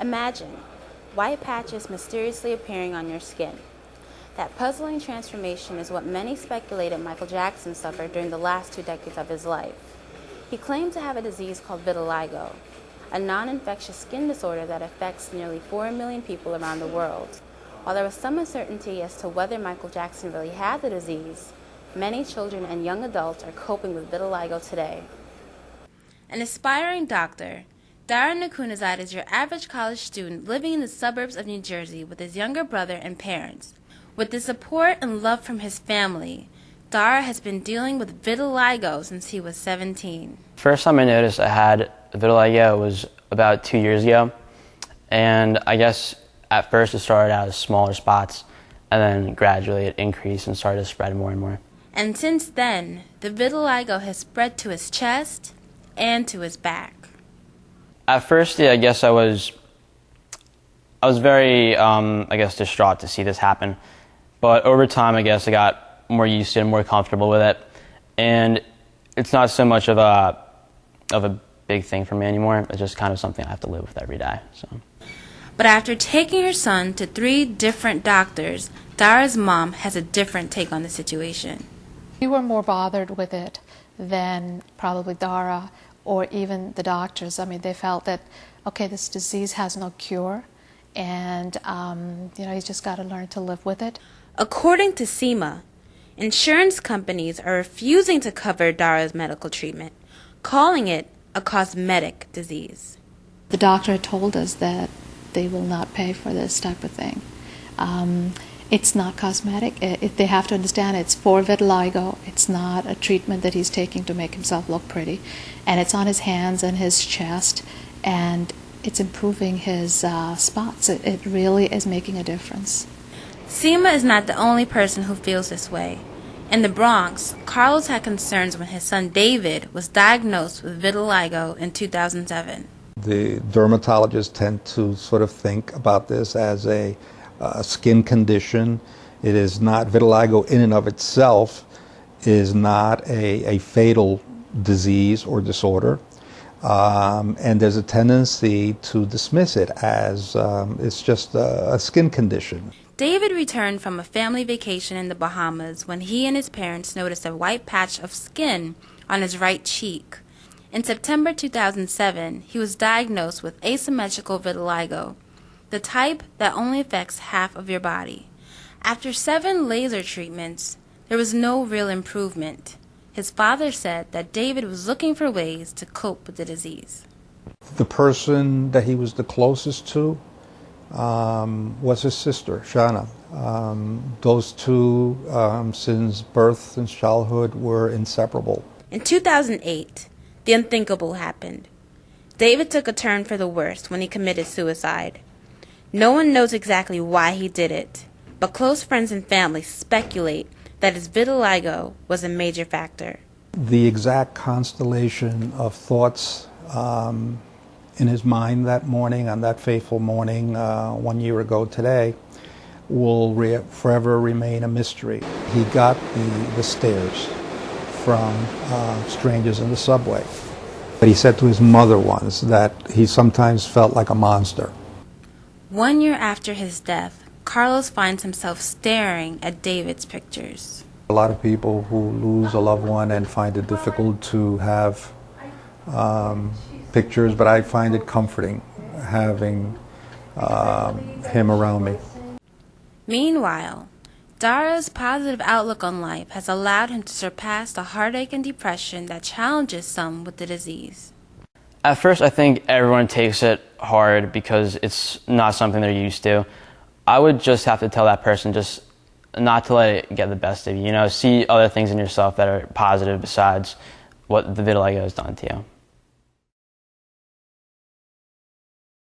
Imagine white patches mysteriously appearing on your skin. That puzzling transformation is what many speculated Michael Jackson suffered during the last 2 decades of his life. He claimed to have a disease called vitiligo, a non-infectious skin disorder that affects nearly 4 million people around the world. While there was some uncertainty as to whether Michael Jackson really had the disease, many children and young adults are coping with vitiligo today. An aspiring doctor, Dara Nakunazad is your average college student living in the suburbs of New Jersey with his younger brother and parents. With the support and love from his family, Dara has been dealing with vitiligo since he was 17. First time I noticed I had vitiligo was about 2 years ago, and I guess at first it started out as smaller spots, and then gradually it increased and started to spread more and more. And since then, the vitiligo has spread to his chest and to his back. At first, I guess I was very, distraught to see this happen. But over time, I guess I got more used to it, more comfortable with it, and it's not so much of a big thing for me anymore. It's just kind of something I have to live with every day. So. But after taking her son to 3 different doctors, Dara's mom has a different take on the situation. We were more bothered with it than probably Dara or even the doctors. I mean, they felt that, okay, this disease has no cure, and he's just got to learn to live with it. According to SEMA, insurance companies are refusing to cover Dara's medical treatment, calling it a cosmetic disease. The doctor had told us that they will not pay for this type of thing. It's not cosmetic. They have to understand it's for vitiligo. It's not a treatment that he's taking to make himself look pretty. And it's on his hands and his chest, and it's improving his spots. It really is making a difference. SEMA is not the only person who feels this way. In the Bronx, Carlos had concerns when his son David was diagnosed with vitiligo in 2007. The dermatologists tend to sort of think about this as a skin condition. It is not, vitiligo in and of itself is not a fatal disease or disorder. And there's a tendency to dismiss it as it's just a skin condition. David returned from a family vacation in the Bahamas when he and his parents noticed a white patch of skin on his right cheek. In September 2007, he was diagnosed with asymmetrical vitiligo, the type that only affects half of your body. After 7 laser treatments, there was no real improvement. His father said that David was looking for ways to cope with the disease. The person that he was the closest to was his sister, Shana. Those two, since birth, since childhood, were inseparable. In 2008, the unthinkable happened. David took a turn for the worse when he committed suicide. No one knows exactly why he did it, but close friends and family speculate that his vitiligo was a major factor. The exact constellation of thoughts in his mind that morning, on that fateful morning 1 year ago today, will forever remain a mystery. He got the stares from strangers in the subway. But he said to his mother once that he sometimes felt like a monster. 1 year after his death, Carlos finds himself staring at David's pictures. A lot of people who lose a loved one and find it difficult to have pictures, but I find it comforting having him around me. Meanwhile, Dara's positive outlook on life has allowed him to surpass the heartache and depression that challenges some with the disease. At first, I think everyone takes it hard because it's not something they're used to. I would just have to tell that person just not to let it get the best of you. See other things in yourself that are positive besides what the vitiligo has done to you.